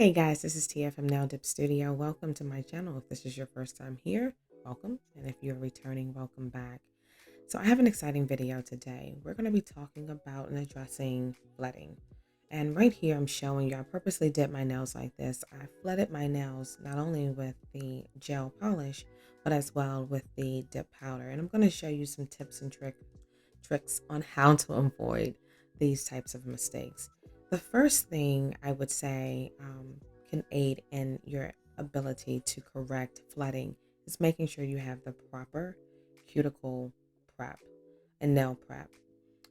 Hey guys, this is Tia from Nail Dip Studio. Welcome to my channel. If this is your first time here, welcome. And if you're returning, welcome back. So I have an exciting video today. We're going to be talking about and addressing flooding. And right here, I'm showing you, I purposely did my nails like this. I flooded my nails not only with the gel polish, but as well with the dip powder. And I'm going to show you some tips and tricks on how to avoid these types of mistakes. The first thing I would say can aid in your ability to correct flooding is making sure you have the proper cuticle prep and nail prep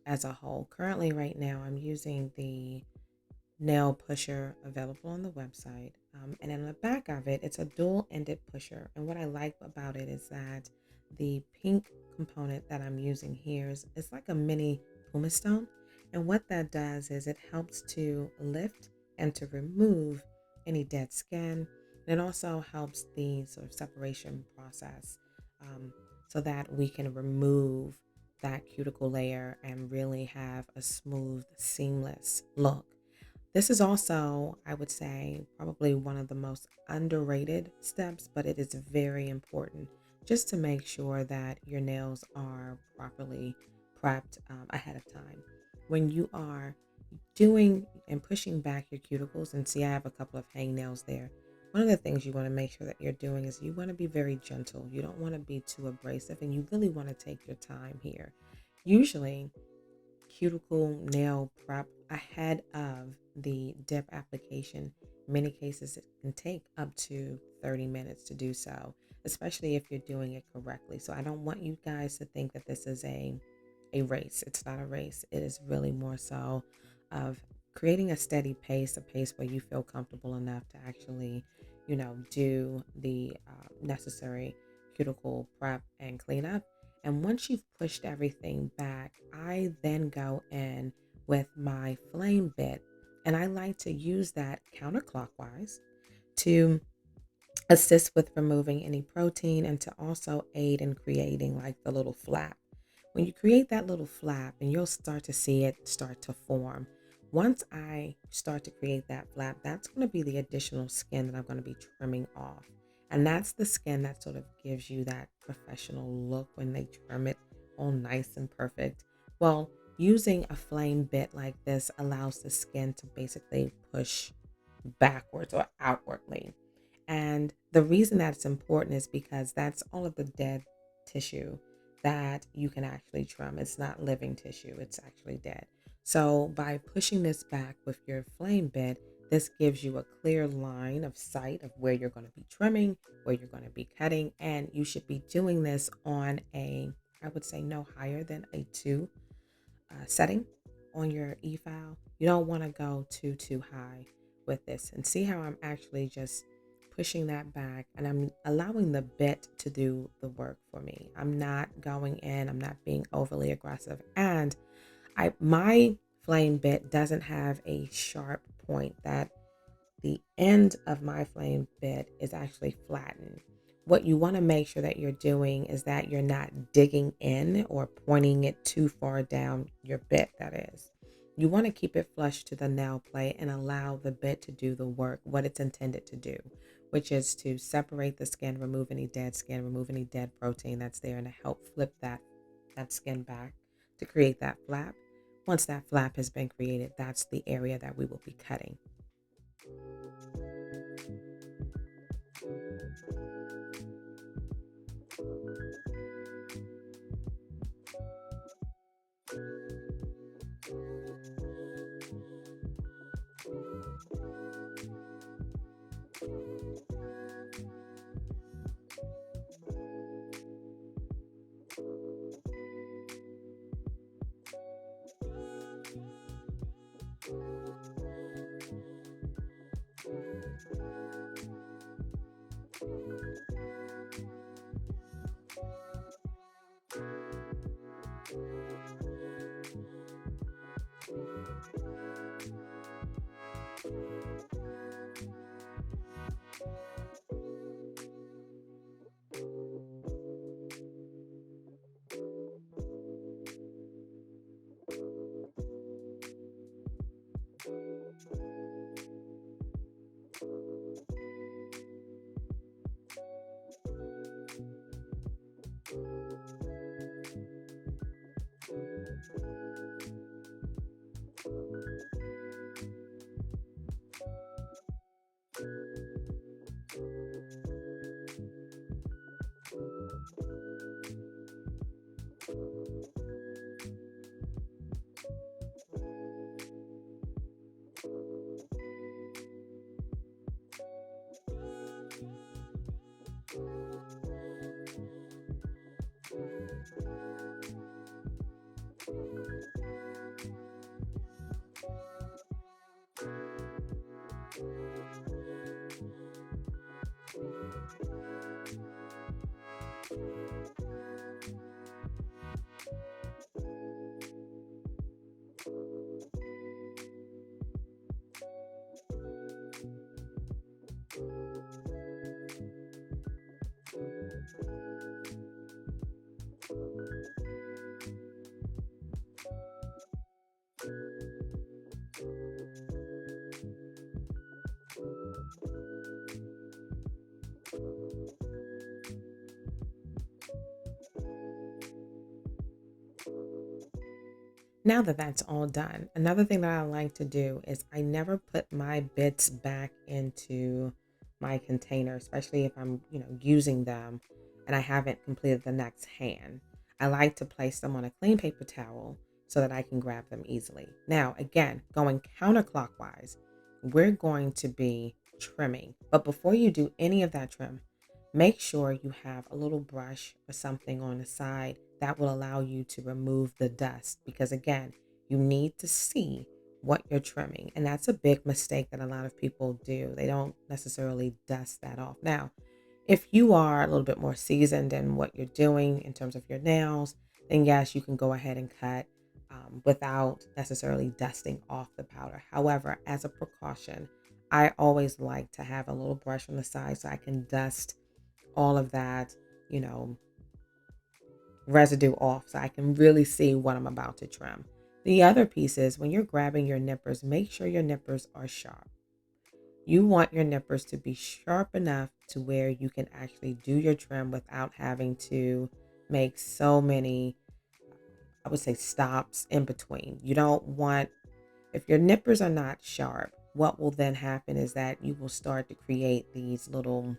as a whole. Currently, right now, I'm using the nail pusher available on the website. And in the back of it, it's a dual-ended pusher. And what I like about it is that the pink component that I'm using here is it's like a mini pumice stone. And what that does is it helps to lift and to remove any dead skin. And it also helps the sort of separation process so that we can remove that cuticle layer and really have a smooth, seamless look. This is also, I would say, probably one of the most underrated steps, but it is very important just to make sure that your nails are properly prepped ahead of time. When you are doing and pushing back your cuticles, and see, I have a couple of hangnails there. One of the things you want to make sure that you're doing is you want to be very gentle. You don't want to be too abrasive, and you really want to take your time here. Usually, cuticle nail prep ahead of the dip application. In many cases, it can take up to 30 minutes to do so, especially if you're doing it correctly. So I don't want you guys to think that this is a race. It's not a race. It is really more so of creating a steady pace, a pace where you feel comfortable enough to actually, do the necessary cuticle prep and cleanup. And once you've pushed everything back, I then go in with my flame bit, and I like to use that counterclockwise to assist with removing any protein and to also aid in creating like the little flap. When you create that little flap, and you'll start to see it start to form. Once I start to create that flap, that's going to be the additional skin that I'm going to be trimming off. And that's the skin that sort of gives you that professional look when they trim it all nice and perfect. Well, using a flame bit like this allows the skin to basically push backwards or outwardly. And the reason that's important is because that's all of the dead tissue that you can actually trim. It's not living tissue, it's actually dead. So by pushing this back with your flame bit, this gives you a clear line of sight of where you're going to be trimming, where you're going to be cutting, and you should be doing this on a, I would say, no higher than a 2 setting on your e-file. You don't want to go too high with this. And see how I'm actually just pushing that back, and I'm allowing the bit to do the work for me. I'm not going in, I'm not being overly aggressive. And my flame bit doesn't have a sharp point. That the end of my flame bit is actually flattened. What you want to make sure that you're doing is that you're not digging in or pointing it too far down your bit, that is. You want to keep it flush to the nail plate and allow the bit to do the work, what it's intended to do, which is to separate the skin, remove any dead skin, remove any dead protein that's there, and to help flip that skin back to create that flap. Once that flap has been created, that's the area that we will be cutting. Now that that's all done, another thing that I like to do is I never put my bits back into my container, especially if I'm, using them and I haven't completed the next hand. I like to place them on a clean paper towel so that I can grab them easily. Now, again, going counterclockwise, we're going to be trimming. But before you do any of that trim, make sure you have a little brush or something on the side that will allow you to remove the dust, because again, you need to see what you're trimming. And that's a big mistake that a lot of people do. They don't necessarily dust that off. Now, if you are a little bit more seasoned in what you're doing in terms of your nails, then yes, you can go ahead and cut without necessarily dusting off the powder. However, as a precaution, I always like to have a little brush on the side so I can dust all of that, you know, residue off so I can really see what I'm about to trim. The other piece is when you're grabbing your nippers, make sure your nippers are sharp. You want your nippers to be sharp enough to where you can actually do your trim without having to make so many, I would say, stops in between. You don't want, if your nippers are not sharp, what will then happen is that you will start to create these little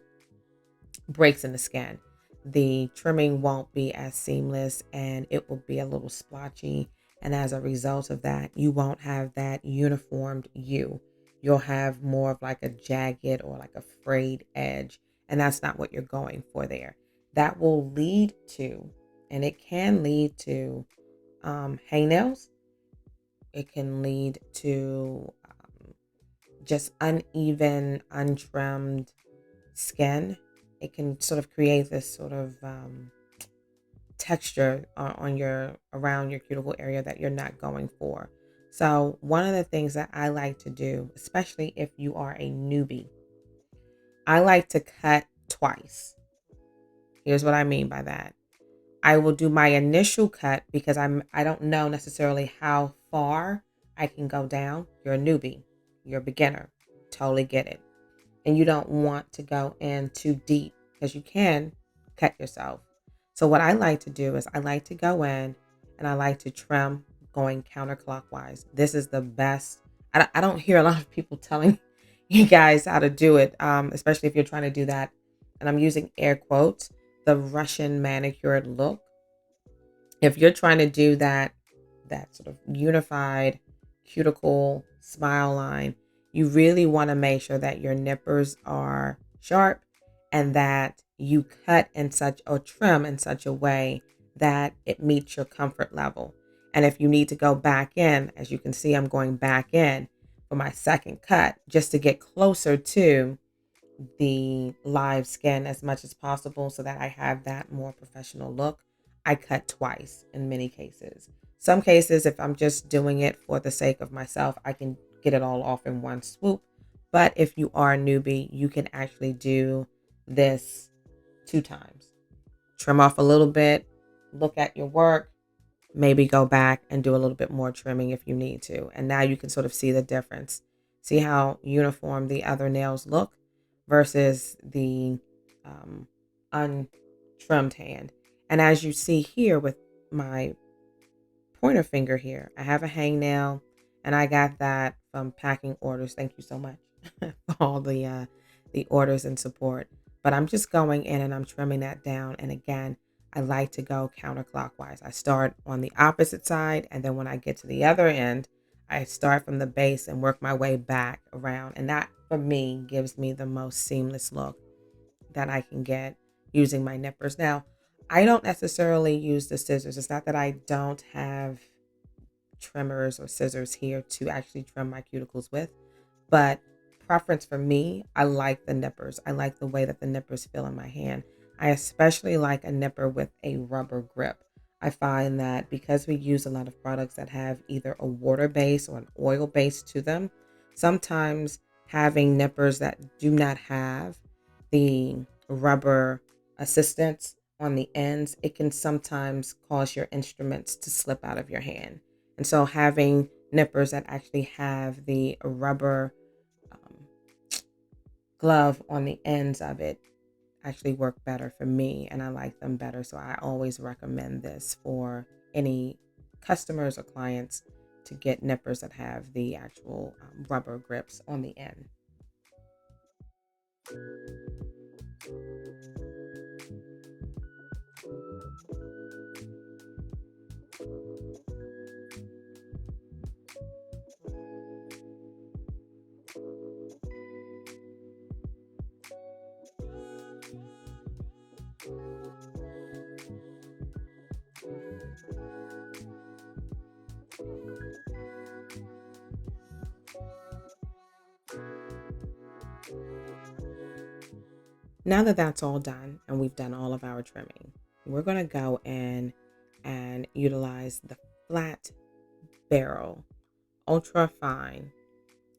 breaks in the skin. The trimming won't be as seamless and it will be a little splotchy. And as a result of that, you won't have that uniformed you. You'll have more of like a jagged or like a frayed edge. And that's not what you're going for there. That will lead to, and it can lead to hangnails. It can lead to just uneven, untrimmed skin. It can sort of create this sort of texture on your around your cuticle area that you're not going for. So one of the things that I like to do, especially if you are a newbie, I like to cut twice. Here's what I mean by that. I will do my initial cut because I don't know necessarily how far I can go down. You're a newbie, you're a beginner. Totally get it. And you don't want to go in too deep because you can cut yourself. So what I like to do is I like to go in and I like to trim going counterclockwise. This is the best. I don't hear a lot of people telling you guys how to do it, especially if you're trying to do that. And I'm using air quotes, the Russian manicured look. If you're trying to do that sort of unified cuticle smile line, you really want to make sure that your nippers are sharp and that you cut in such or trim in such a way that it meets your comfort level. And if you need to go back in, as you can see, I'm going back in for my second cut just to get closer to the live skin as much as possible so that I have that more professional look. I cut twice in many cases. Some cases, if I'm just doing it for the sake of myself, I can get it all off in one swoop. But if you are a newbie, you can actually do this 2 times. Trim off a little bit, look at your work, maybe go back and do a little bit more trimming if you need to. And now you can sort of see the difference. See how uniform the other nails look versus the untrimmed hand. And as you see here with my pointer finger here, I have a hangnail and I got that from packing orders. Thank you so much for all the orders and support. But I'm just going in and I'm trimming that down. And again, I like to go counterclockwise. I start on the opposite side, and then when I get to the other end, I start from the base and work my way back around. And that, for me, gives me the most seamless look that I can get using my nippers. Now, I don't necessarily use the scissors. It's not that I don't have trimmers or scissors here to actually trim my cuticles with, but preference for me, I like the nippers. I like the way that the nippers feel in my hand. I especially like a nipper with a rubber grip. I find that because we use a lot of products that have either a water base or an oil base to them, sometimes having nippers that do not have the rubber assistance on the ends, it can sometimes cause your instruments to slip out of your hand. And so having nippers that actually have the rubber um, glove on the ends of it actually work better for me, and I like them better. So I always recommend this for any customers or clients to get nippers that have the actual rubber grips on the end. Now that that's all done and we've done all of our trimming, we're going to go in and utilize the flat barrel ultra fine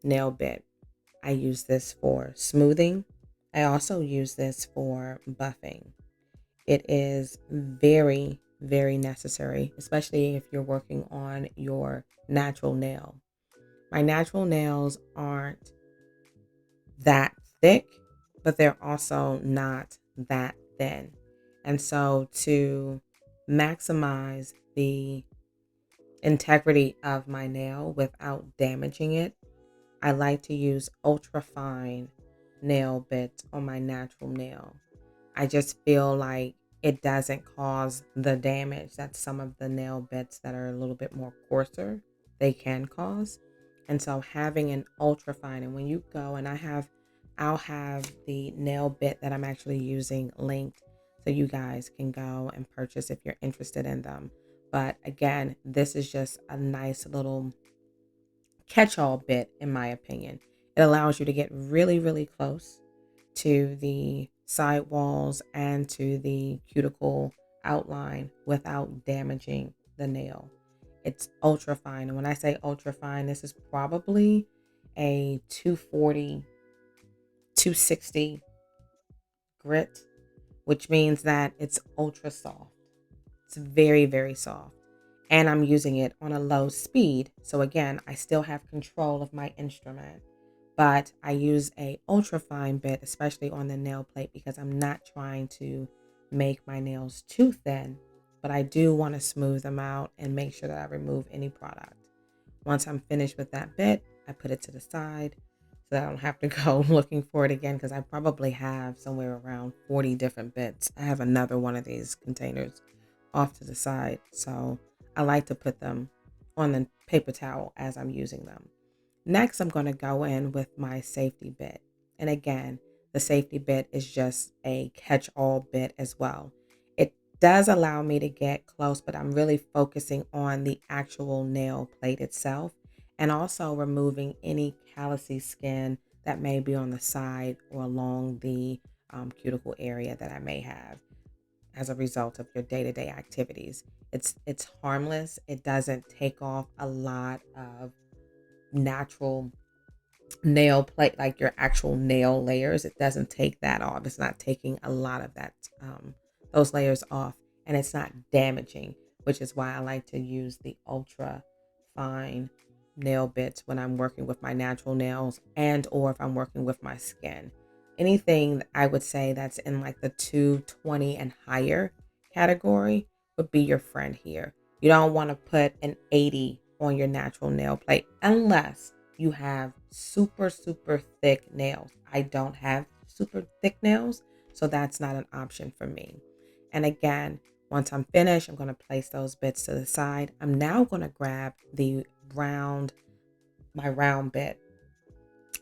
nail bit. I use this for smoothing. I also use this for buffing. It is very, very necessary, especially if you're working on your natural nail. My natural nails aren't that thick, but they're also not that thin. And so to maximize the integrity of my nail without damaging it, I like to use ultra fine nail bits on my natural nail. I just feel like it doesn't cause the damage that some of the nail bits that are a little bit more coarser they can cause. And so having an ultra fine, and when you go and I'll have the nail bit that I'm actually using linked so you guys can go and purchase if you're interested in them. But again, this is just a nice little catch-all bit in my opinion. It allows you to get really, really close to the side walls and to the cuticle outline without damaging the nail. It's ultra fine. And when I say ultra fine, this is probably a 240, 260 grit, which means that it's ultra soft. It's very, very soft. And I'm using it on a low speed. So again, I still have control of my instrument, but I use a ultra fine bit, especially on the nail plate, because I'm not trying to make my nails too thin, but I do want to smooth them out and make sure that I remove any product. Once I'm finished with that bit, I put it to the side so that I don't have to go looking for it again, because I probably have somewhere around 40 different bits. I have another one of these containers off to the side. So I like to put them on the paper towel as I'm using them. Next, I'm going to go in with my safety bit. And again, the safety bit is just a catch-all bit as well. It does allow me to get close, but I'm really focusing on the actual nail plate itself and also removing any callousy skin that may be on the side or along the cuticle area that I may have as a result of your day-to-day activities. It's harmless. It doesn't take off a lot of natural nail plate, like your actual nail layers. It doesn't take that off. It's not taking a lot of that those layers off, and it's not damaging, which is why I like to use the ultra fine nail bits when I'm working with my natural nails and or if I'm working with my skin. Anything I would say that's in like the 220 and higher category would be your friend here. You don't want to put an 80 on your natural nail plate unless you have super, super thick nails. I don't have super thick nails, so that's not an option for me. And again, once I'm finished, I'm going to place those bits to the side. I'm now going to grab my round bit,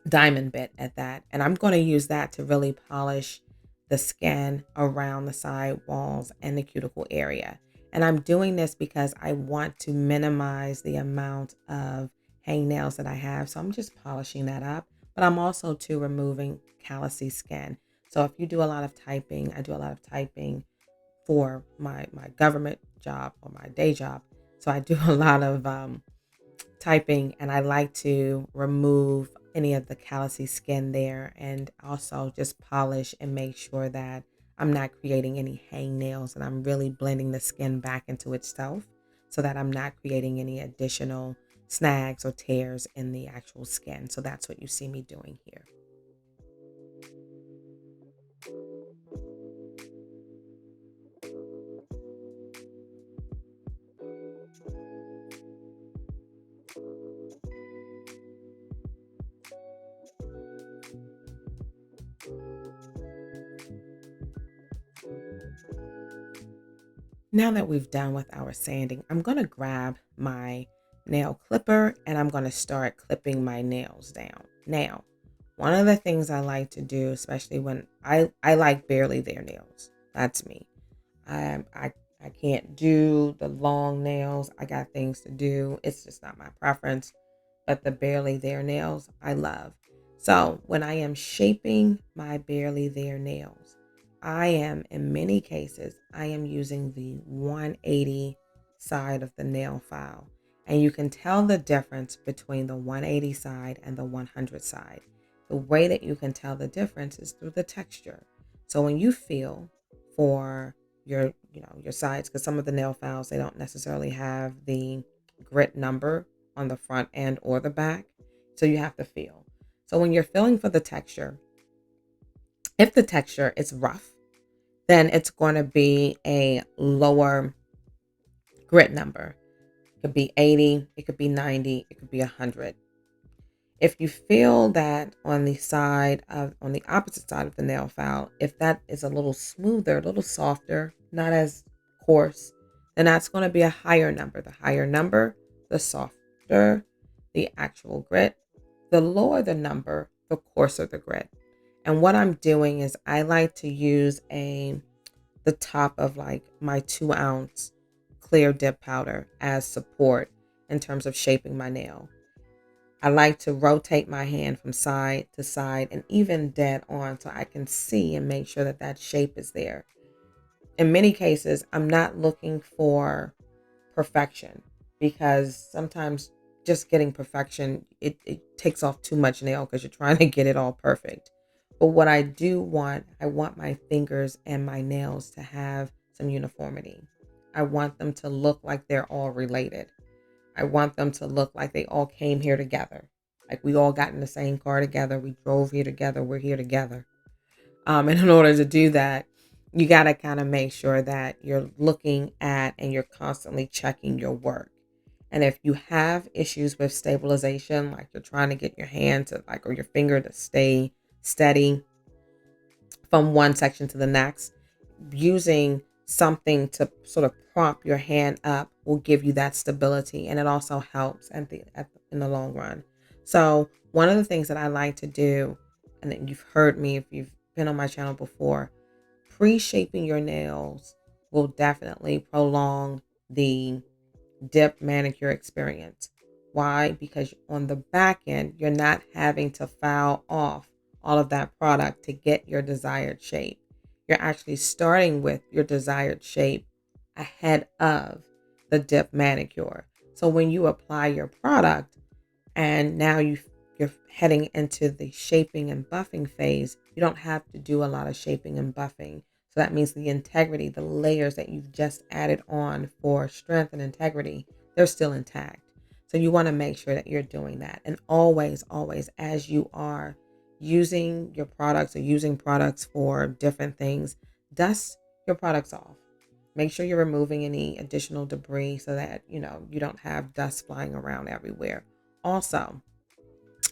diamond bit at that, and I'm going to use that to really polish the skin around the side walls and the cuticle area. And I'm doing this because I want to minimize the amount of hangnails that I have. So I'm just polishing that up, but I'm also too removing callousy skin. So if you do a lot of typing, I do a lot of typing for my government job or my day job. So I do a lot of typing, and I like to remove any of the callousy skin there, and also just polish and make sure that I'm not creating any hangnails, and I'm really blending the skin back into itself so that I'm not creating any additional snags or tears in the actual skin. So that's what you see me doing here. Now that we've done with our sanding, I'm going to grab my nail clipper and I'm going to start clipping my nails down. Now, one of the things I like to do, especially when I like barely there nails. That's me. I can't do the long nails. I got things to do. It's just not my preference. But the barely there nails, I love. So when I am shaping my barely there nails, I am, in many cases, I am using the 180 side of the nail file. And you can tell the difference between the 180 side and the 100 side. The way that you can tell the difference is through the texture. So when you feel for your sides, because some of the nail files, they don't necessarily have the grit number on the front end or the back. So you have to feel. So when you're feeling for the texture, if the texture is rough, then it's going to be a lower grit number. It could be 80, it could be 90, it could be 100. If you feel that on the opposite side of the nail file, if that is a little smoother, a little softer, not as coarse, then that's going to be a higher number. The higher number, the softer the actual grit. The lower the number, the coarser the grit. And what I'm doing is I like to use the top of like my 2-ounce clear dip powder as support in terms of shaping my nail. I like to rotate my hand from side to side and even dead on so I can see and make sure that that shape is there. In many cases, I'm not looking for perfection, because sometimes just getting perfection, it takes off too much nail because you're trying to get it all perfect. But what I do want, I want my fingers and my nails to have some uniformity. I want them to look like they're all related. I want them to look like they all came here together. Like we all got in the same car together. We drove here together. We're here together. And in order to do that, you got to kind of make sure that you're looking at and you're constantly checking your work. And if you have issues with stabilization, like you're trying to get your hand to or your finger to stay steady from one section to the next, using something to sort of prop your hand up will give you that stability, and it also helps in the long run. So one of the things that I like to do, and that you've heard me if you've been on my channel before, pre-shaping your nails will definitely prolong the dip manicure experience. Why? Because on the back end, you're not having to file off all of that product to get your desired shape. You're actually starting with your desired shape ahead of the dip manicure. So when you apply your product and now you're heading into the shaping and buffing phase, you don't have to do a lot of shaping and buffing. So that means the integrity, the layers that you've just added on for strength and integrity, they're still intact. So you want to make sure that you're doing that. And always, always, as you are using your products or using products for different things, dust your products off. Make sure you're removing any additional debris so that, you don't have dust flying around everywhere. Also,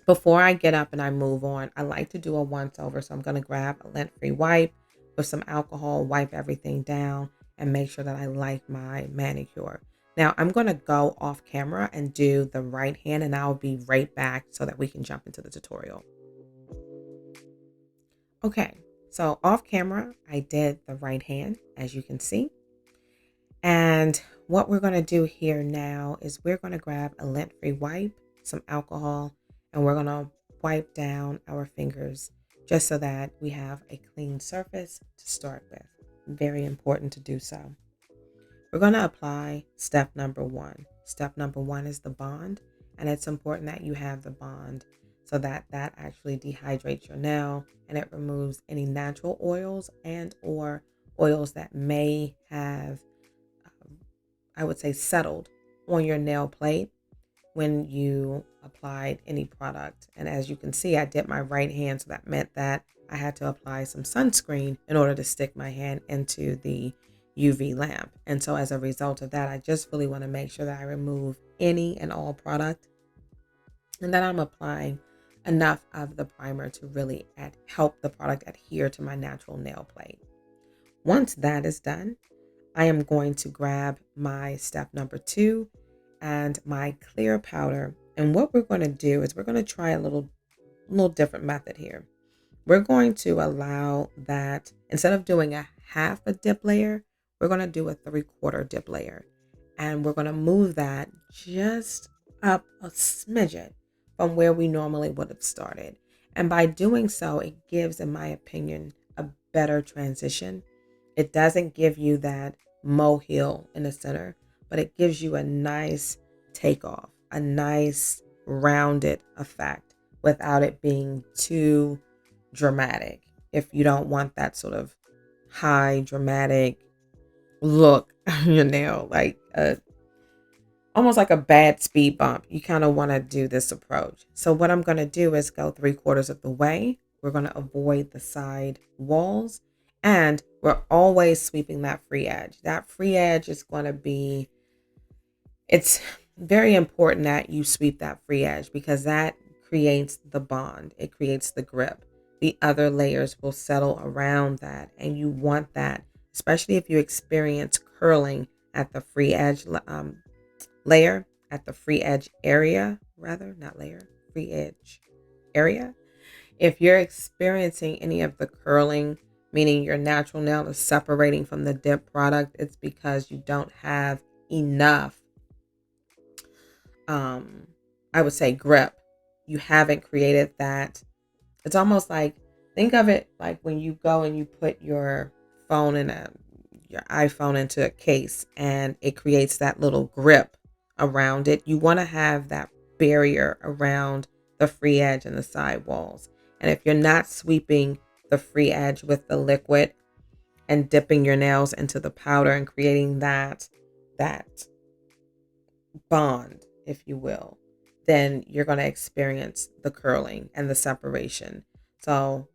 before I get up and I move on, I like to do a once over. So I'm going to grab a lint-free wipe with some alcohol, wipe everything down, and make sure that I like my manicure. Now I'm going to go off camera and do the right hand, and I'll be right back so that we can jump into the tutorial. Okay, so off camera, I did the right hand, as you can see. And what we're going to do here now is we're going to grab a lint-free wipe, some alcohol, and we're going to wipe down our fingers just so that we have a clean surface to start with. Very important to do so. We're going to apply step number one. Step number one is the bond, and it's important that you have the bond so that that actually dehydrates your nail and it removes any natural oils and or oils that may have, I would say, settled on your nail plate when you applied any product. And as you can see, I dipped my right hand, so that meant that I had to apply some sunscreen in order to stick my hand into the UV lamp. And so as a result of that, I just really want to make sure that I remove any and all product and that I'm applying enough of the primer to really help the product adhere to my natural nail plate. Once that is done, I am going to grab my step number two and my clear powder. And what we're going to do is we're going to try a little different method here. We're going to allow that instead of doing a half a dip layer, we're going to do a 3/4 dip layer. And we're going to move that just up a smidgen from where we normally would have started. And by doing so, it gives, in my opinion, a better transition. It doesn't give you that molehill in the center, but it gives you a nice takeoff, a nice rounded effect without it being too dramatic. If you don't want that sort of high dramatic look on your nail, like almost like a bad speed bump, you kind of want to do this approach. So what I'm going to do is go 3/4 of the way. We're going to avoid the side walls, and we're always sweeping that free edge. That free edge is going to be, it's very important that you sweep that free edge because that creates the bond. It creates the grip. The other layers will settle around that, and you want that, especially if you experience curling at the free edge layer, at the free edge area, rather, not layer, free edge area. If you're experiencing any of the curling, meaning your natural nail is separating from the dip product, it's because you don't have enough, I would say, grip. You haven't created that. It's almost like, think of it like when you go and you put your phone your iPhone into a case and it creates that little grip around it. You want to have that barrier around the free edge and the side walls. And if you're not sweeping the free edge with the liquid and dipping your nails into the powder and creating that bond, if you will, then you're going to experience the curling and the separation. So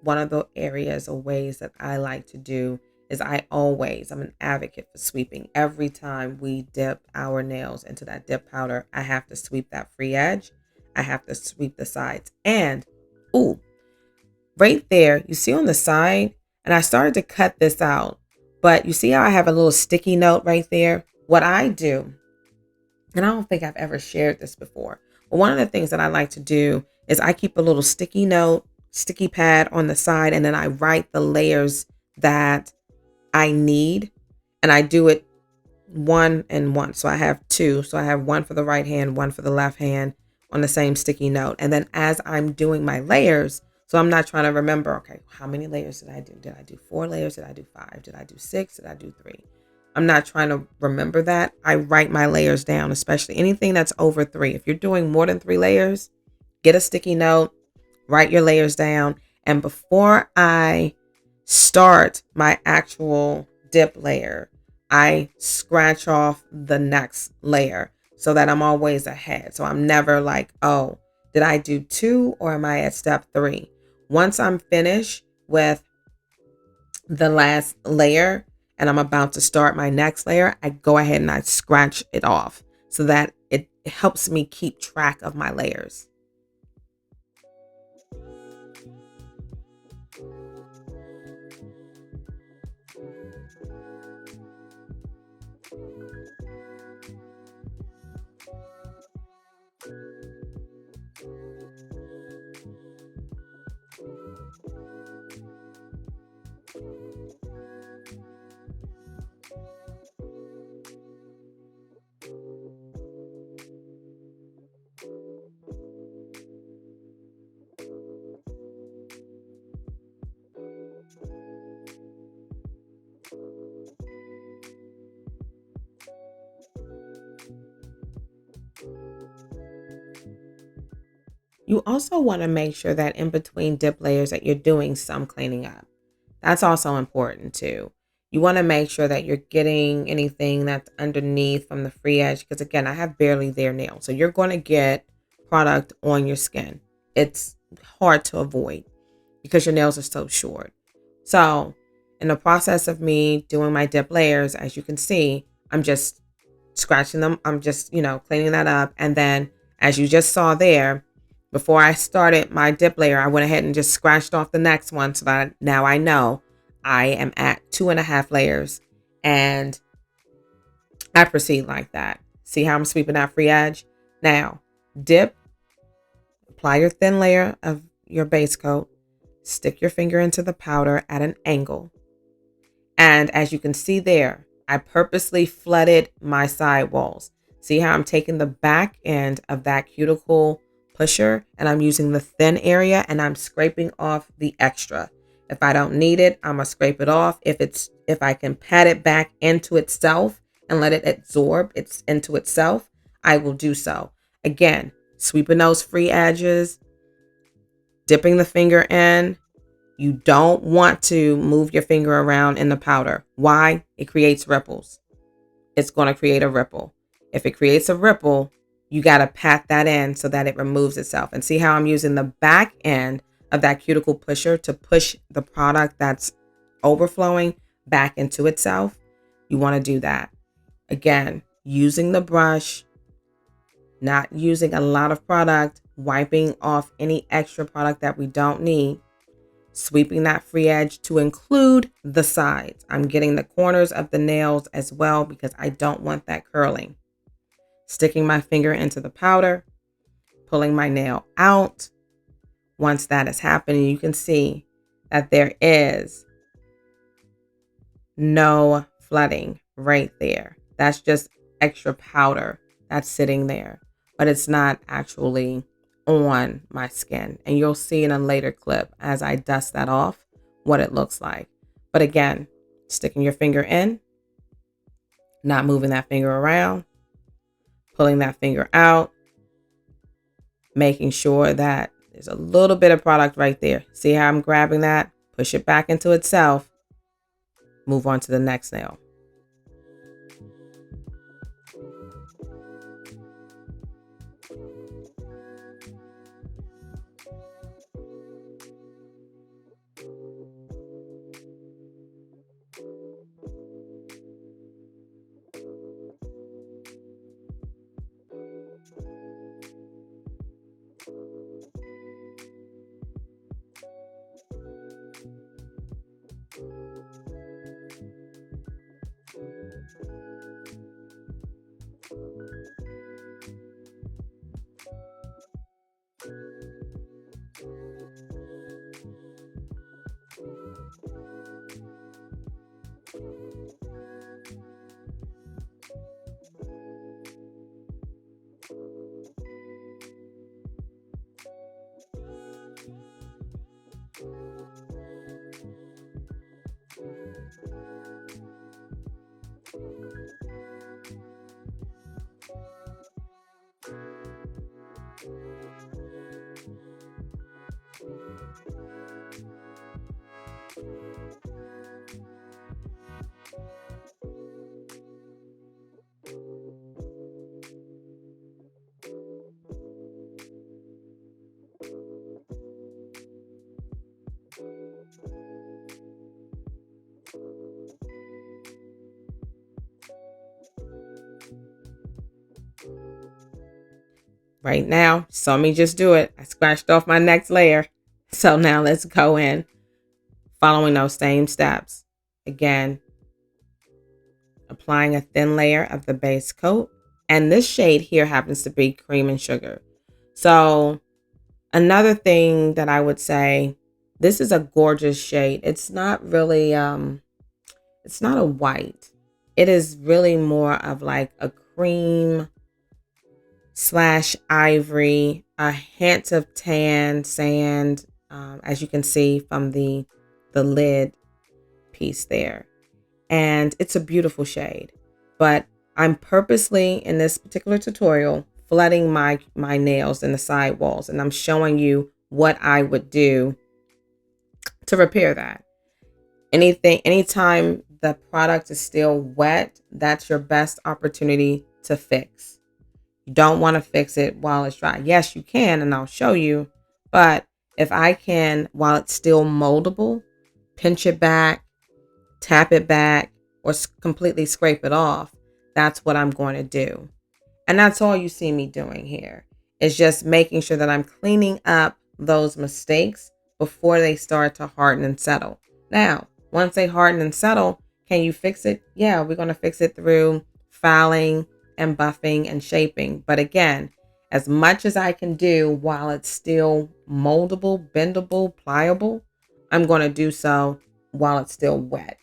one of the areas or ways that I like to do is I'm an advocate for sweeping. Every time we dip our nails into that dip powder, I have to sweep that free edge. I have to sweep the sides. And, ooh, right there, you see on the side, and I started to cut this out, but you see how I have a little sticky note right there? What I do, and I don't think I've ever shared this before, but one of the things that I like to do is I keep a little sticky pad on the side, and then I write the layers that I need, and I do it one and one. So I have two. So I have one for the right hand, one for the left hand on the same sticky note. And then as I'm doing my layers, so I'm not trying to remember, okay, how many layers did I do? Did I do 4 layers? Did I do 5? Did I do 6? Did I do 3? I'm not trying to remember that. I write my layers down, especially anything that's over 3. If you're doing more than 3 layers, get a sticky note, write your layers down. And before I start my actual dip layer, I scratch off the next layer so that I'm always ahead. So I'm never like, oh, did I do 2 or am I at step 3? Once I'm finished with the last layer and I'm about to start my next layer, I go ahead and I scratch it off so that it helps me keep track of my layers. You also want to make sure that in between dip layers that you're doing some cleaning up. That's also important too. You want to make sure that you're getting anything that's underneath from the free edge, because again, I have barely there nails. So you're going to get product on your skin. It's hard to avoid because your nails are so short. So in the process of me doing my dip layers, as you can see, I'm just scratching them. I'm just, cleaning that up. And then as you just saw there, before I started my dip layer, I went ahead and just scratched off the next one so that now I know I am at 2.5 layers, and I proceed like that. See how I'm sweeping that free edge? Now, dip, apply your thin layer of your base coat, stick your finger into the powder at an angle. And as you can see there, I purposely flooded my side walls. See how I'm taking the back end of that cuticle pusher and I'm using the thin area and I'm scraping off the extra. If I don't need it, I'm gonna scrape it off. If I can pat it back into itself and let it absorb into itself, I will do so. Again, sweeping those free edges, dipping the finger in. You don't want to move your finger around in the powder. Why? It creates ripples. It's going to create a ripple. If it creates a ripple, you got to pat that in so that it removes itself. And see how I'm using the back end of that cuticle pusher to push the product that's overflowing back into itself. You want to do that. Again, using the brush, not using a lot of product, wiping off any extra product that we don't need. Sweeping that free edge to include the sides. I'm getting the corners of the nails as well because I don't want that curling. Sticking my finger into the powder, pulling my nail out. Once that is happening, you can see that there is no flooding right there. That's just extra powder that's sitting there, but it's not actually on my skin. And you'll see in a later clip as I dust that off what it looks like. But again, sticking your finger in, not moving that finger around, pulling that finger out, making sure that there's a little bit of product right there. See how I'm grabbing that, push it back into itself, move on to the next nail. Right now, saw me just do it. I scratched off my next layer. So now let's go in following those same steps. Again, applying a thin layer of the base coat. And this shade here happens to be Cream and Sugar. So another thing that I would say, this is a gorgeous shade. It's not really, it's not a white. It is really more of like a cream / ivory, a hint of tan, sand, as you can see from the lid piece there. And it's a beautiful shade. But I'm purposely, in this particular tutorial, flooding my nails and the sidewalls, and I'm showing you what I would do to repair that. Anytime the product is still wet, that's your best opportunity to fix. You don't want to fix it while it's dry. Yes, you can, and I'll show you. But if I can, while it's still moldable, pinch it back, tap it back, or completely scrape it off, that's what I'm going to do. And that's all you see me doing here, is just making sure that I'm cleaning up those mistakes before they start to harden and settle. Now, once they harden and settle, can you fix it? Yeah, we're going to fix it through filing and buffing and shaping. But again, as much as I can do while it's still moldable, bendable, pliable, I'm going to do so while it's still wet.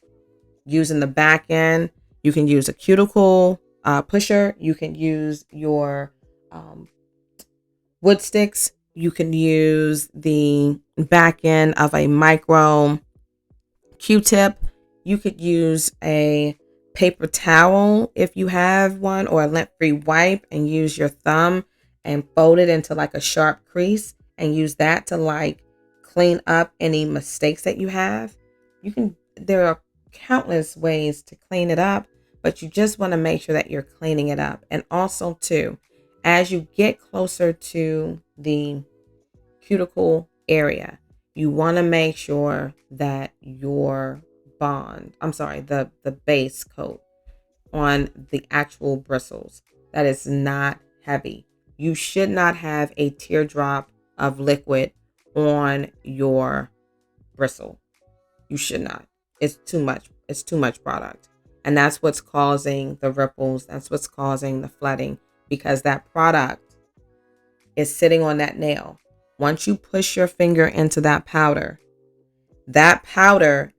Using the back end, you can use a cuticle pusher. You can use your wood sticks. You can use the back end of a micro Q-tip. You could use a paper towel if you have one, or a lint-free wipe, and use your thumb and fold it into like a sharp crease and use that to like clean up any mistakes that you have. There are countless ways to clean it up, but you just want to make sure that you're cleaning it up. And also too, as you get closer to the cuticle area, you want to make sure that your the base coat on the actual bristles, that is not heavy. You should not have a teardrop of liquid on your bristle. You should not. It's too much. It's too much product. And that's what's causing the ripples. That's what's causing the flooding, because that product is sitting on that nail. Once you push your finger into that powder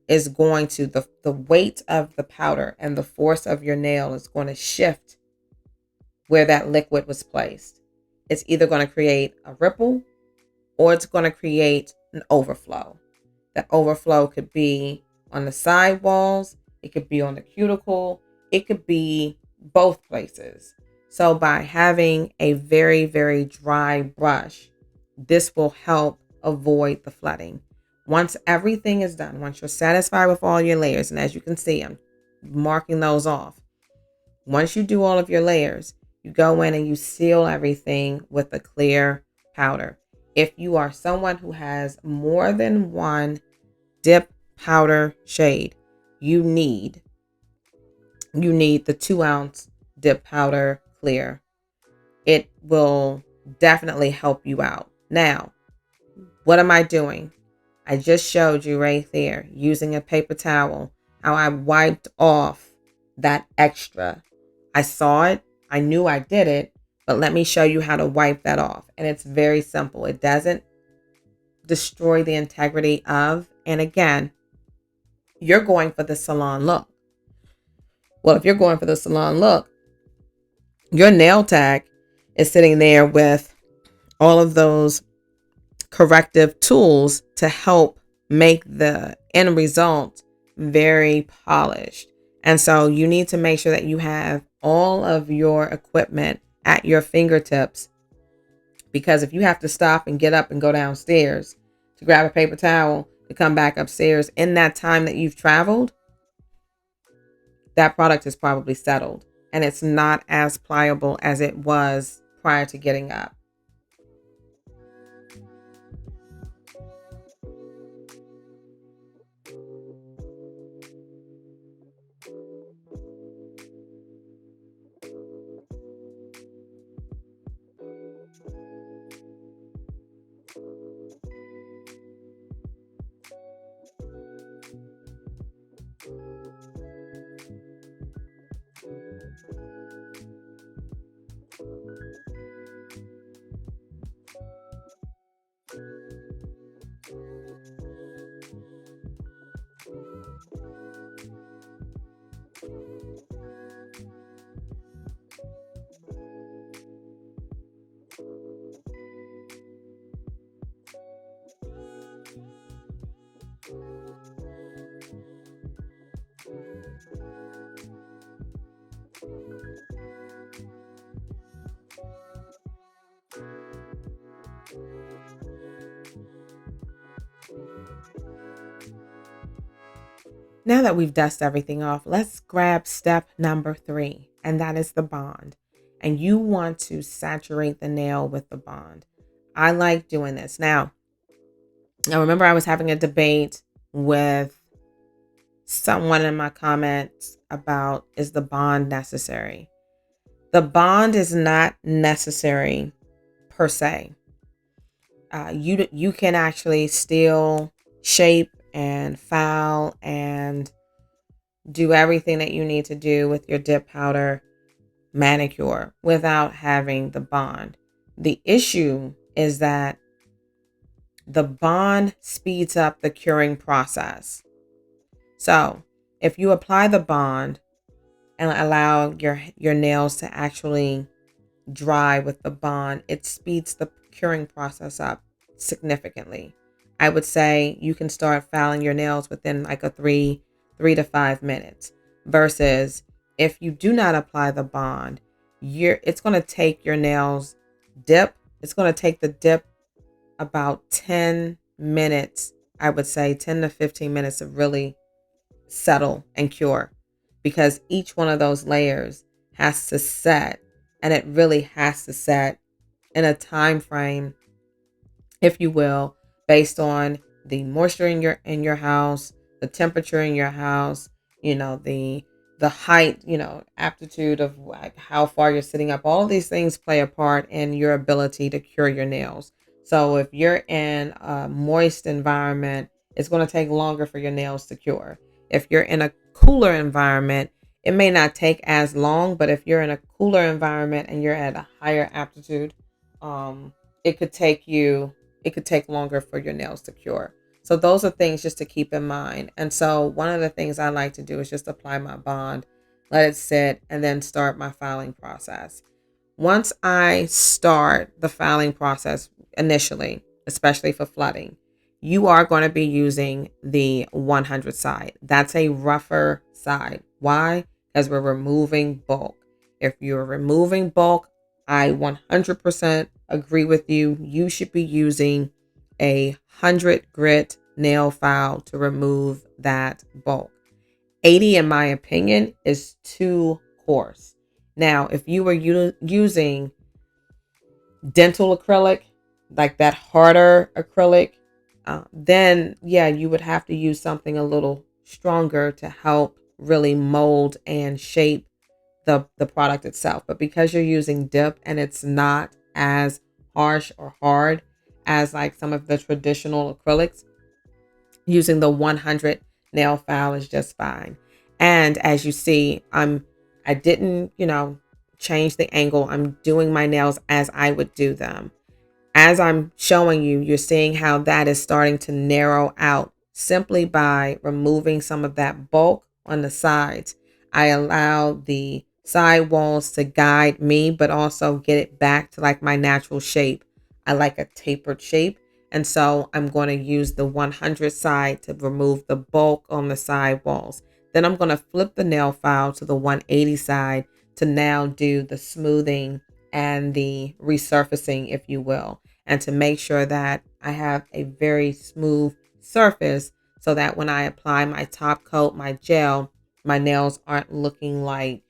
is going to, the weight of the powder and the force of your nail is going to shift where that liquid was placed. It's either going to create a ripple or it's going to create an overflow. That overflow could be on the side walls, it could be on the cuticle, it could be both places. So by having a very, very dry brush, this will help avoid the flooding. Once everything is done, once you're satisfied with all your layers, and as you can see, I'm marking those off. Once you do all of your layers, you go in and you seal everything with a clear powder. If you are someone who has more than one dip powder shade, you need the 2-ounce dip powder clear. It will definitely help you out. Now, what am I doing? I just showed you right there, using a paper towel, how I wiped off that extra. I saw it. I knew I did it, but let me show you how to wipe that off. And it's very simple. It doesn't destroy the integrity of, and again, you're going for the salon look. Well, if you're going for the salon look, your nail tech is sitting there with all of those corrective tools to help make the end result very polished. And so you need to make sure that you have all of your equipment at your fingertips, because if you have to stop and get up and go downstairs to grab a paper towel to come back upstairs in that time that you've traveled, that product is probably settled and it's not as pliable as it was prior to getting up. Now that we've dusted everything off, let's grab step number 3, and that is the bond. And you want to saturate the nail with the bond. I like doing this. Now, I remember I was having a debate with someone in my comments about, is the bond necessary? The bond is not necessary per se. You can actually still shape and file and do everything that you need to do with your dip powder manicure without having the bond. The issue is that the bond speeds up the curing process. So if you apply the bond and allow your nails to actually dry with the bond, it speeds the curing process up significantly. I would say you can start filing your nails within like a 3 to 5 minutes, versus if you do not apply the bond, it's going to take your nails dip. It's going to take the dip about 10 minutes. I would say 10 to 15 minutes to really settle and cure, because each one of those layers has to set, and it really has to set in a time frame, if you will, based on the moisture in your house, the temperature in your house, the height, aptitude of like how far you're sitting up. All of these things play a part in your ability to cure your nails. So if you're in a moist environment, it's going to take longer for your nails to cure. If you're in a cooler environment, it may not take as long, but if you're in a cooler environment and you're at a higher aptitude, it could take longer for your nails to cure. So those are things just to keep in mind. And so one of the things I like to do is just apply my bond, let it sit, and then start my filing process. Once I start the filing process initially, especially for flooding, you are going to be using the 100 side. That's a rougher side. Why? Because we're removing bulk. If you're removing bulk, I 100% agree with you. You should be using a 100 grit nail file to remove that bulk. 80, in my opinion, is too coarse. Now, if you were using dental acrylic, like that harder acrylic, then yeah, you would have to use something a little stronger to help really mold and shape the product itself. But because you're using dip and it's not as harsh or hard as like some of the traditional acrylics, using the 100 nail file is just fine. And as you see, I didn't, change the angle. I'm doing my nails as I would do them. As I'm showing you, you're seeing how that is starting to narrow out simply by removing some of that bulk on the sides. I allow the side walls to guide me, but also get it back to like my natural shape. I like a tapered shape. And so I'm going to use the 100 side to remove the bulk on the side walls. Then I'm going to flip the nail file to the 180 side to now do the smoothing and the resurfacing, if you will, and to make sure that I have a very smooth surface so that when I apply my top coat, my gel, my nails aren't looking like,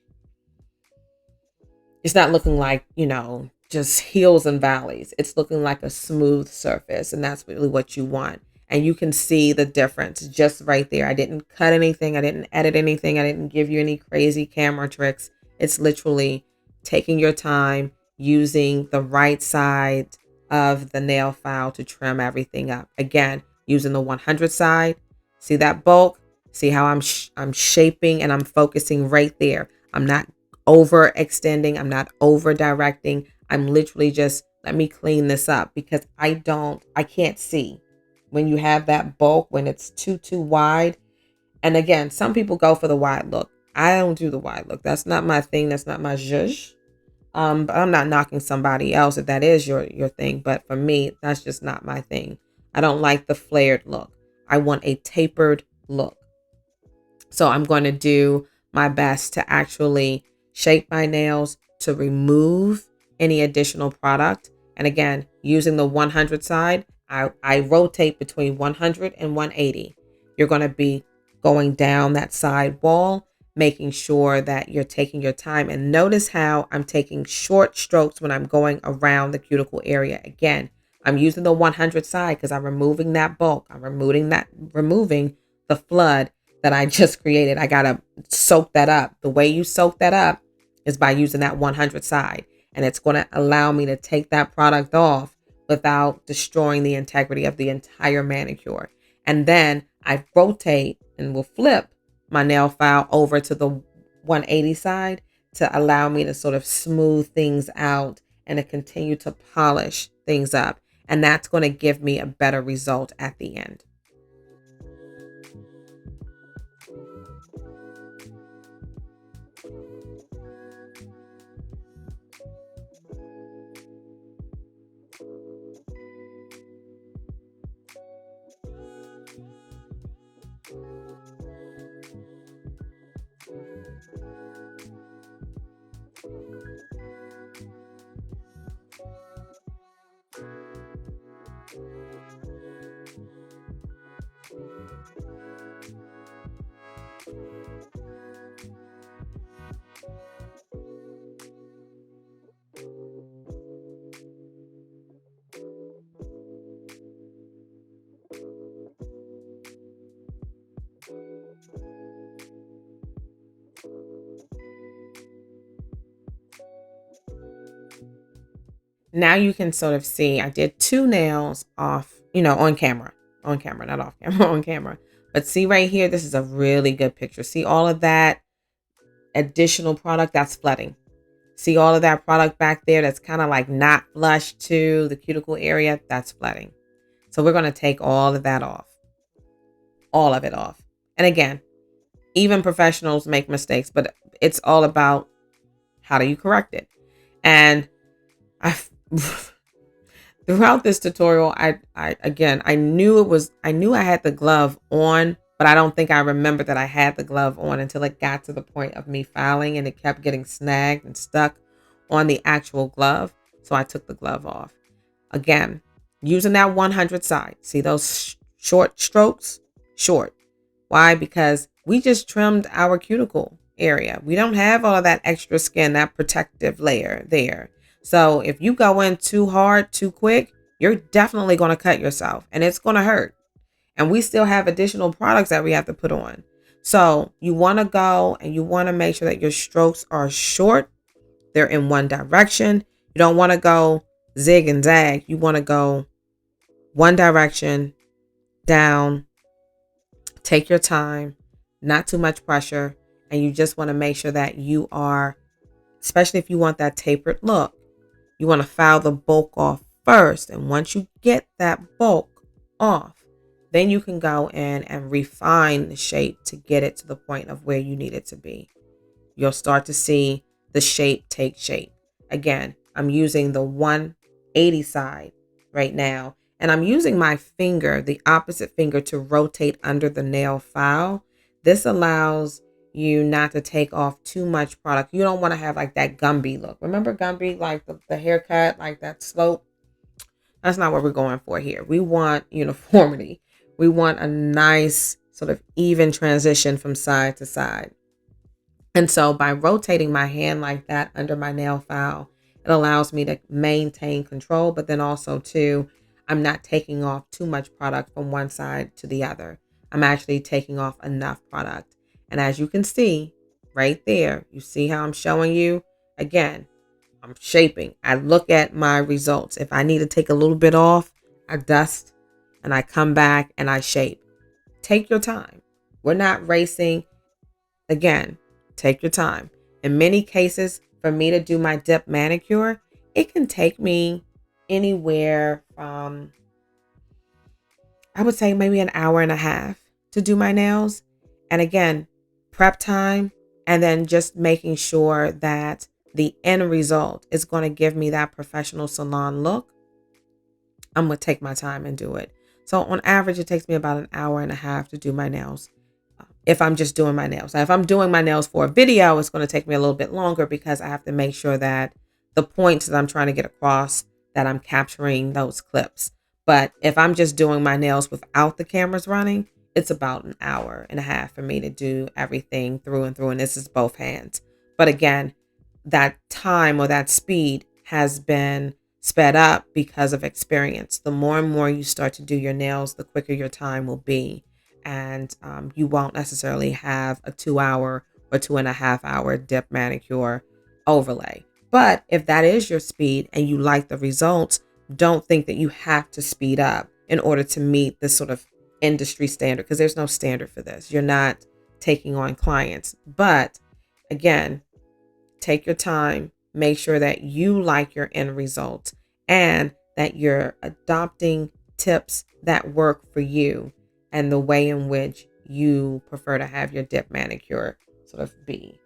it's not looking like, just hills and valleys. It's looking like a smooth surface, and that's really what you want. And you can see the difference just right there. I didn't cut anything. I didn't edit anything. I didn't give you any crazy camera tricks. It's literally taking your time, using the right side of the nail file to trim everything up. Again, using the 100 side. See that bulk? See how I'm shaping and I'm focusing right there. I'm not overextending. I'm not over directing. I'm literally just, let me clean this up, because I can't see when you have that bulk, when it's too wide. And again, some people go for the wide look. I don't do the wide look. That's not my thing. That's not my zhuzh. But I'm not knocking somebody else if that is your thing. But for me, that's just not my thing. I don't like the flared look. I want a tapered look. So I'm going to do my best to actually shape my nails to remove any additional product. And again, using the 100 side, I rotate between 100 and 180. You're going to be going down that side wall, making sure that you're taking your time. And notice how I'm taking short strokes when I'm going around the cuticle area. Again, I'm using the 100 side because I'm removing that bulk. I'm removing the flood that I just created. I got to soak that up. The way you soak that up is by using that 100 side. And it's going to allow me to take that product off without destroying the integrity of the entire manicure. And then I rotate and will flip my nail file over to the 180 side to allow me to sort of smooth things out and to continue to polish things up. And that's going to give me a better result at the end. Now you can sort of see I did 2 nails off, on camera, not off camera, on camera. But see right here, this is a really good picture. See all of that additional product that's flooding. See all of that product back there that's kind of like not flush to the cuticle area, that's flooding. So we're going to take all of that off, all of it off. And again, even professionals make mistakes, but it's all about how do you correct it. And I throughout this tutorial, I knew I had the glove on, but I don't think I remembered that I had the glove on until it got to the point of me filing and it kept getting snagged and stuck on the actual glove. So I took the glove off. Again, using that 100 side. See those short strokes? Short. Why? Because we just trimmed our cuticle area. We don't have all of that extra skin, that protective layer there. So if you go in too hard, too quick, you're definitely going to cut yourself and it's going to hurt. And we still have additional products that we have to put on. So you want to go and you want to make sure that your strokes are short. They're in one direction. You don't want to go zig and zag. You want to go one direction, down, take your time, not too much pressure. And you just want to make sure that you are, especially if you want that tapered look, you want to file the bulk off first. And once you get that bulk off, then you can go in and refine the shape to get it to the point of where you need it to be. You'll start to see the shape take shape. Again, I'm using the 180 side right now. And I'm using my finger, the opposite finger, to rotate under the nail file. This allows you not to take off too much product. You don't want to have like that Gumby look. Remember Gumby, like the haircut, like that slope? That's not what we're going for here. We want uniformity. We want a nice sort of even transition from side to side. And so by rotating my hand like that under my nail file, it allows me to maintain control, but then also too, I'm not taking off too much product from one side to the other. I'm actually taking off enough product. And as you can see right there, you see how I'm showing you again, I'm shaping. I look at my results. If I need to take a little bit off, I dust and I come back and I shape. Take your time. We're not racing. Again, take your time. In many cases, for me to do my dip manicure, it can take me anywhere from, I would say maybe an hour and a half to do my nails. And again, prep time, and then just making sure that the end result is going to give me that professional salon look. I'm going to take my time and do it. So on average, it takes me about an hour and a half to do my nails. If I'm just doing my nails. Now, if I'm doing my nails for a video, it's going to take me a little bit longer because I have to make sure that the points that I'm trying to get across, that I'm capturing those clips. But if I'm just doing my nails without the cameras running, it's about an hour and a half for me to do everything through and through. And this is both hands. But again, that time or that speed has been sped up because of experience. The more and more you start to do your nails, the quicker your time will be. And you won't necessarily have a 2 hour or 2.5 hour dip manicure overlay. But if that is your speed and you like the results, don't think that you have to speed up in order to meet this sort of industry standard, because there's no standard for this. You're not taking on clients. But again, take your time, make sure that you like your end result and that you're adopting tips that work for you and the way in which you prefer to have your dip manicure sort of be.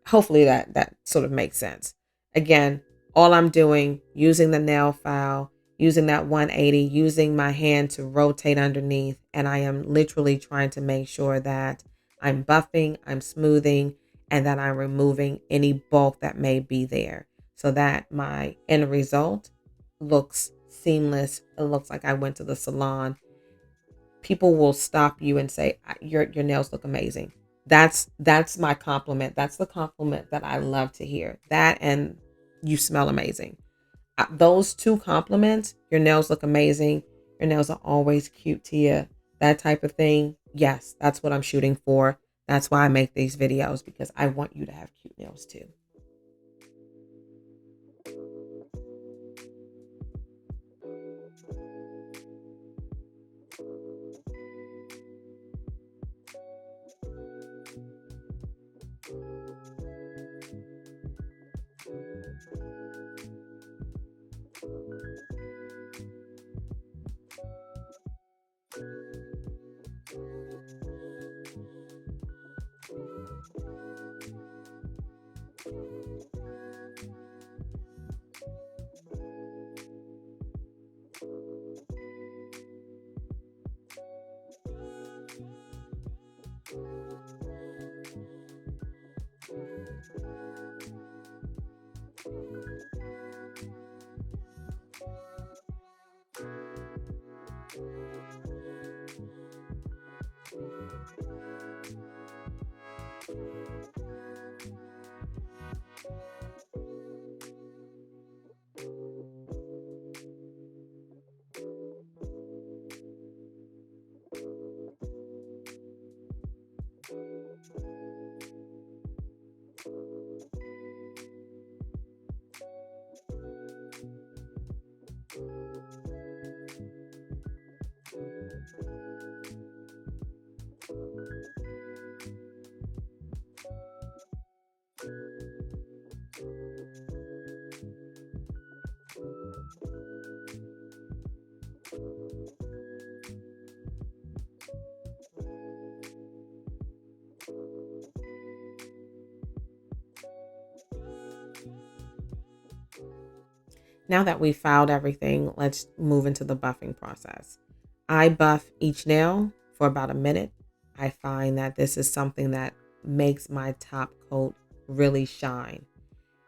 Hopefully that sort of makes sense. Again, all I'm doing, using the nail file, using that 180, using my hand to rotate underneath, and I am literally trying to make sure that I'm buffing, I'm smoothing, and that I'm removing any bulk that may be there so that my end result looks seamless. It looks like I went to the salon. People will stop you and say, your nails look amazing. That's my compliment. That's the compliment that I love to hear. That and you smell amazing. Those two compliments, your nails look amazing, your nails are always cute to you, that type of thing. Yes, that's what I'm shooting for. That's why I make these videos, because I want you to have cute nails too. Now that we've filed everything, let's move into the buffing process. I buff each nail for about a minute. I find that this is something that makes my top coat really shine.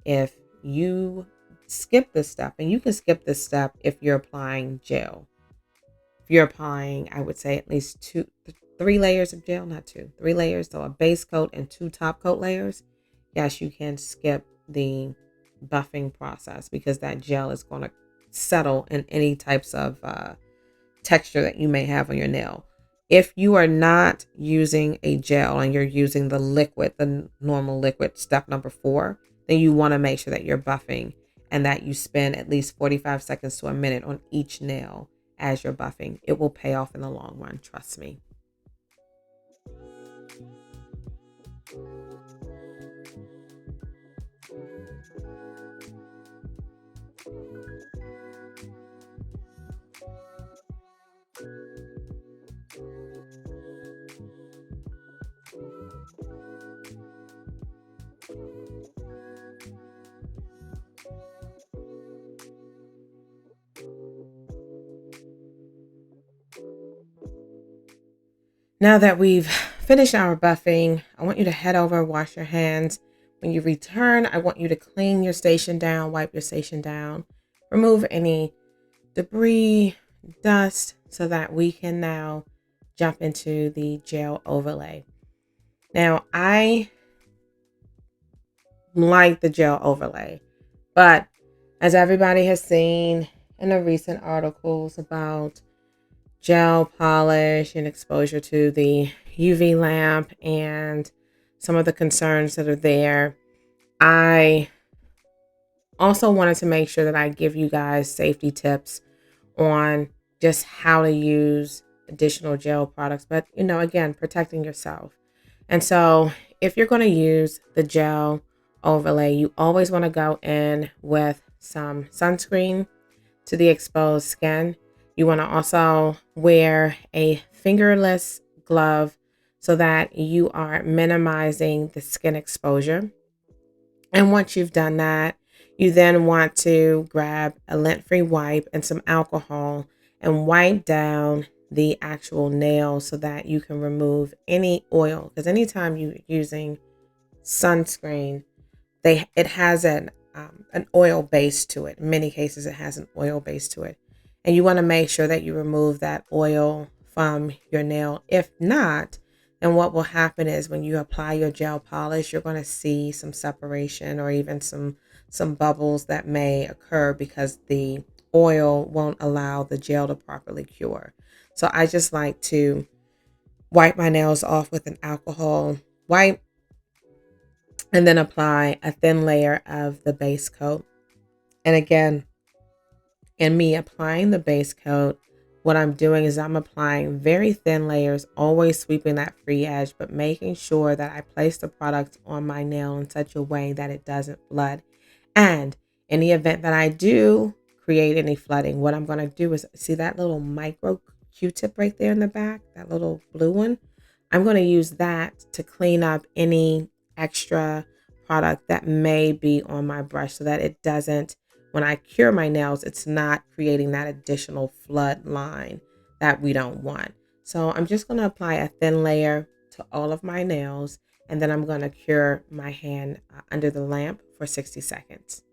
If you skip this step, and you can skip this step if you're applying gel. If you're applying, I would say at least 3 layers of gel, not two, 3 layers. So a base coat and 2 top coat layers. Yes, you can skip the buffing process because that gel is going to settle in any types of texture that you may have on your nail. If you are not using a gel and you're using the liquid, the normal liquid, step number 4, then you want to make sure that you're buffing and that you spend at least 45 seconds to a minute on each nail as you're buffing. It will pay off in the long run, trust me. Now that we've finished our buffing, I want you to head over, wash your hands. When you return, I want you to clean your station down, wipe your station down, remove any debris, dust, so that we can now jump into the gel overlay. Now, I like the gel overlay, but as everybody has seen in the recent articles about gel polish and exposure to the UV lamp and some of the concerns that are there, I also wanted to make sure that I give you guys safety tips on just how to use additional gel products, but again, protecting yourself. And so if you're going to use the gel overlay, you always want to go in with some sunscreen to the exposed skin. You want to also wear a fingerless glove so that you are minimizing the skin exposure. And once you've done that, you then want to grab a lint-free wipe and some alcohol and wipe down the actual nail so that you can remove any oil. Because anytime you're using sunscreen, it has an oil base to it. In many cases, it has an oil base to it, and you want to make sure that you remove that oil from your nail. If not, then what will happen is when you apply your gel polish, you're going to see some separation or even some bubbles that may occur because the oil won't allow the gel to properly cure. So I just like to wipe my nails off with an alcohol wipe and then apply a thin layer of the base coat. And again, in me applying the base coat, what I'm doing is I'm applying very thin layers, always sweeping that free edge, but making sure that I place the product on my nail in such a way that it doesn't flood. And in the event that I do create any flooding, what I'm going to do is see that little micro Q-tip right there in the back, that little blue one. I'm going to use that to clean up any extra product that may be on my brush so that it doesn't, when I cure my nails, it's not creating that additional flood line that we don't want. So I'm just going to apply a thin layer to all of my nails, and then I'm going to cure my hand under the lamp for 60 seconds.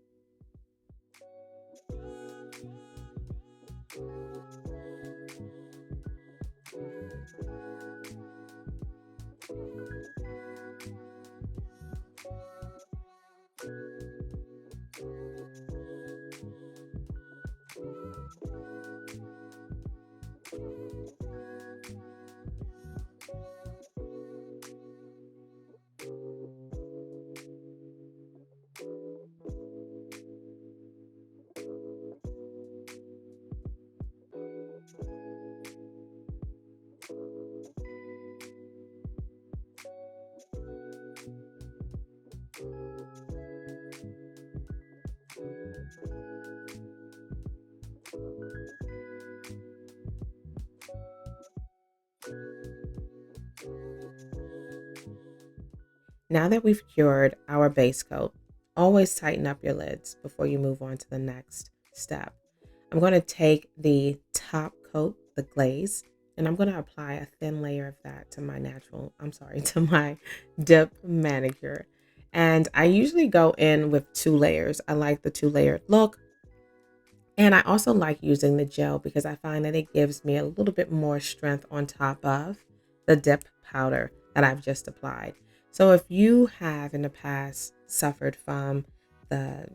Now that we've cured our base coat, always tighten up your lids before you move on to the next step. I'm going to take the top coat, the glaze, and I'm going to apply a thin layer of that to to my dip manicure. And I usually go in with 2 layers. I like the 2-layered look. And I also like using the gel because I find that it gives me a little bit more strength on top of the dip powder that I've just applied. So if you have in the past suffered from the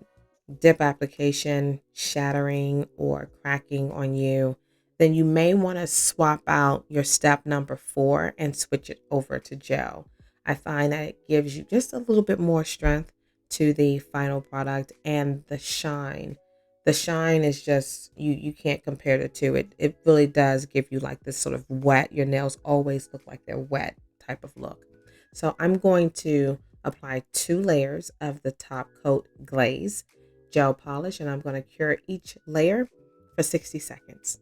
dip application shattering or cracking on you, then you may want to swap out your step number 4 and switch it over to gel. I find that it gives you just a little bit more strength to the final product, and the shine is just, you can't compare the two. It really does give you like this sort of wet, your nails always look like they're wet type of look. So I'm going to apply 2 layers of the top coat glaze gel polish, and I'm going to cure each layer for 60 seconds.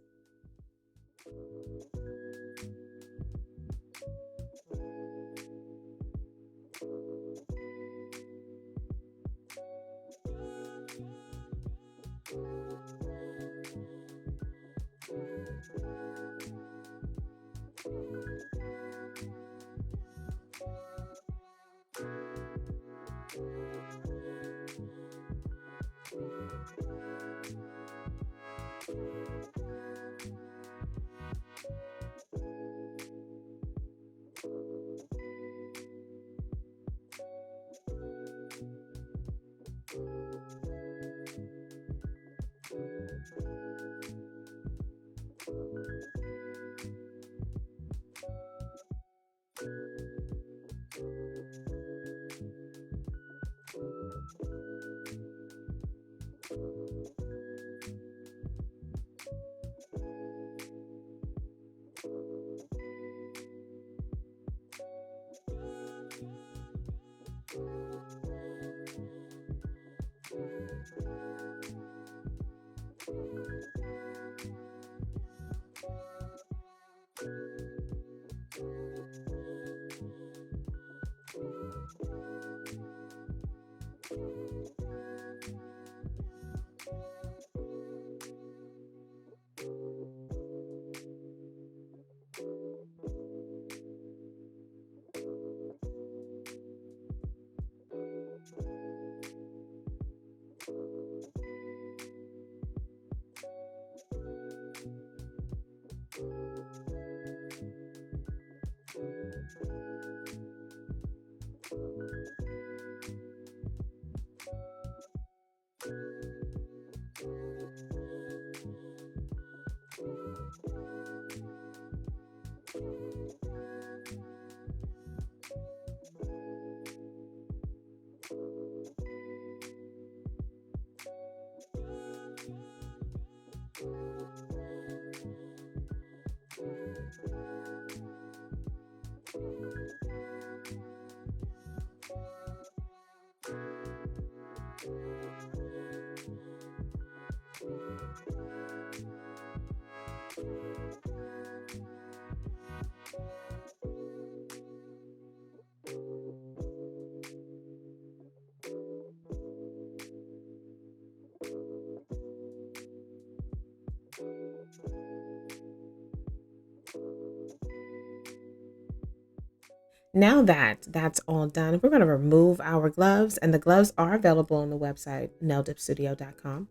Now that that's all done, we're going to remove our gloves, and the gloves are available on the website naildipstudio.com.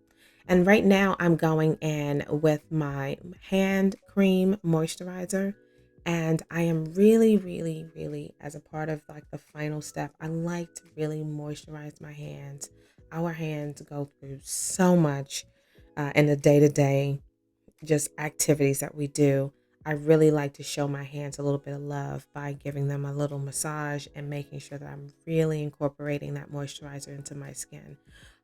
And right now I'm going in with my hand cream moisturizer, and I am really, as a part of like the final step, I like to really moisturize my hands. Our hands go through so much in the day-to-day just activities that we do. I really like to show my hands a little bit of love by giving them a little massage and making sure that I'm really incorporating that moisturizer into my skin.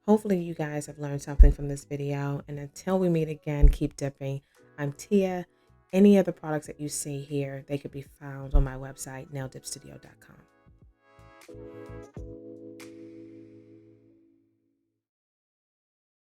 Hopefully you guys have learned something from this video, and until we meet again, keep dipping. I'm Tia. Any of the products that you see here, they could be found on my website, naildipstudio.com.